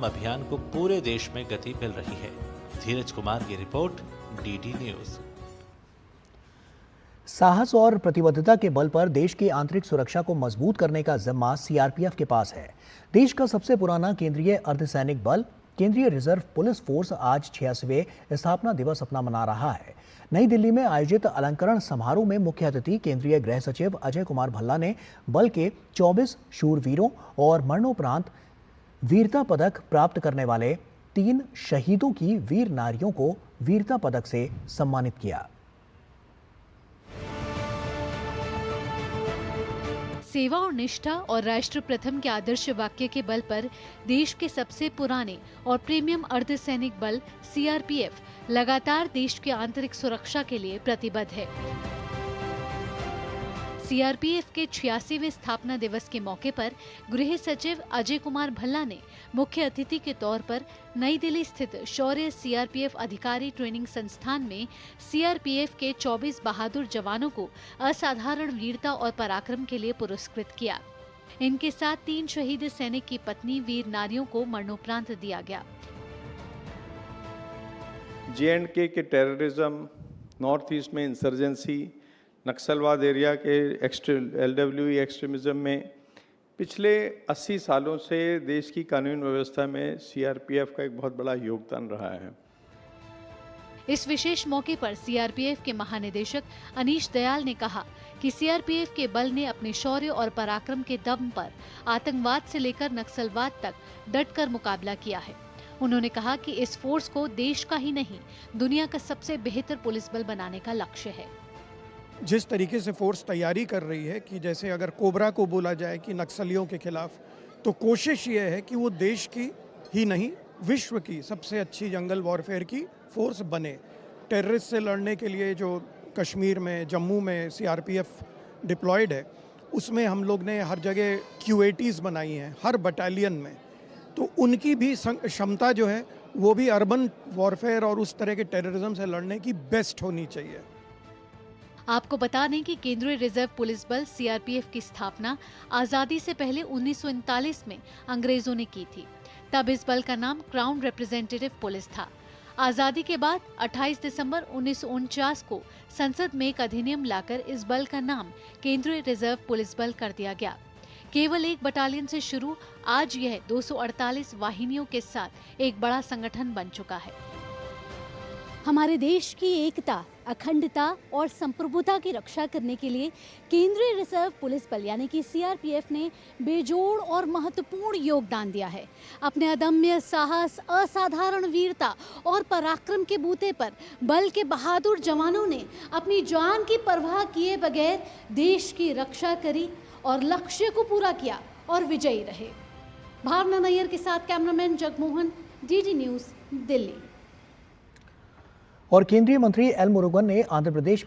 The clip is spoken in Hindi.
अभियान को पूरे देश में गति मिल रही है। धीरज कुमार की रिपोर्ट, डीडी न्यूज। साहस और प्रतिबद्धता के बल पर देश की आंतरिक सुरक्षा को मजबूत करने का जिम्मा सीआरपीएफ के पास है। देश का सबसे पुराना केंद्रीय अर्धसैनिक बल केंद्रीय रिजर्व पुलिस फोर्स आज 86वें स्थापना दिवस अपना मना रहा है। नई दिल्ली में आयोजित अलंकरण समारोह में मुख्य अतिथि केंद्रीय गृह सचिव अजय कुमार भल्ला ने बल के 24 शूरवीरों और मरणोपरांत वीरता पदक प्राप्त करने वाले 3 शहीदों की वीर नारियों को वीरता पदक से सम्मानित किया। सेवा और निष्ठा और राष्ट्र प्रथम के आदर्श वाक्य के बल पर देश के सबसे पुराने और प्रीमियम अर्धसैनिक बल सीआरपीएफ लगातार देश की आंतरिक सुरक्षा के लिए प्रतिबद्ध है। सीआरपीएफ के 86वें स्थापना दिवस के मौके पर गृह सचिव अजय कुमार भल्ला ने मुख्य अतिथि के तौर पर नई दिल्ली स्थित शौर्य सीआरपीएफ अधिकारी ट्रेनिंग संस्थान में सीआरपीएफ के 24 बहादुर जवानों को असाधारण वीरता और पराक्रम के लिए पुरस्कृत किया। इनके साथ 3 शहीद सैनिक की पत्नी वीर नारियों को मरणोपरांत दिया गया। जे.एंड.के के टेररिज्म, नॉर्थ ईस्ट में इंसर्जेंसी, नक्सलवाद एरिया के LWE एक्सट्रीमिज्म में पिछले 80 सालों से देश की कानून व्यवस्था में सीआरपीएफ का एक बहुत बड़ा योगदान रहा है। इस विशेष मौके पर सीआरपीएफ के महानिदेशक अनीश दयाल ने कहा कि सीआरपीएफ के बल ने अपने शौर्य और पराक्रम के दम पर आतंकवाद से लेकर नक्सलवाद तक डटकर मुकाबला किया है। उन्होंने कहा कि इस फोर्स को देश का ही नहीं, दुनिया का सबसे बेहतर पुलिस बल बनाने का लक्ष्य है। जिस तरीके से फोर्स तैयारी कर रही है कि जैसे अगर कोबरा को बोला जाए कि नक्सलियों के खिलाफ, तो कोशिश ये है कि वो देश की ही नहीं विश्व की सबसे अच्छी जंगल वॉरफेयर की फोर्स बने। टेररिस्ट से लड़ने के लिए जो कश्मीर में, जम्मू में सीआरपीएफ डिप्लॉयड है, उसमें हम लोग ने हर जगह QATs बनाई हैं, हर बटालियन में। तो उनकी भी क्षमता जो है वो भी अर्बन वॉरफेयर और उस तरह के टेररिज्म से लड़ने की बेस्ट होनी चाहिए। आपको बता दें कि केंद्रीय रिजर्व पुलिस बल सीआरपीएफ की स्थापना आजादी से पहले 1939 में अंग्रेजों ने की थी। तब इस बल का नाम क्राउन रिप्रेजेंटेटिव पुलिस था। आजादी के बाद 28 दिसंबर 1949 को संसद में एक अधिनियम लाकर इस बल का नाम केंद्रीय रिजर्व पुलिस बल कर दिया गया। केवल 1 बटालियन से शुरू आज यह 248 वाहिनियों के साथ एक बड़ा संगठन बन चुका है। हमारे देश की एकता, अखंडता और संप्रभुता की रक्षा करने के लिए केंद्रीय रिजर्व पुलिस बल यानी कि सीआरपीएफ ने बेजोड़ और महत्वपूर्ण योगदान दिया है। अपने अदम्य साहस, असाधारण वीरता और पराक्रम के बूते पर बल के बहादुर जवानों ने अपनी जान की परवाह किए बगैर देश की रक्षा करी और लक्ष्य को पूरा किया और विजयी रहे। भावना नैयर के साथ cameraman Jagmohan, DD news, Delhi. और केंद्रीय मंत्री एल मुरुगन ने आंध्र प्रदेश में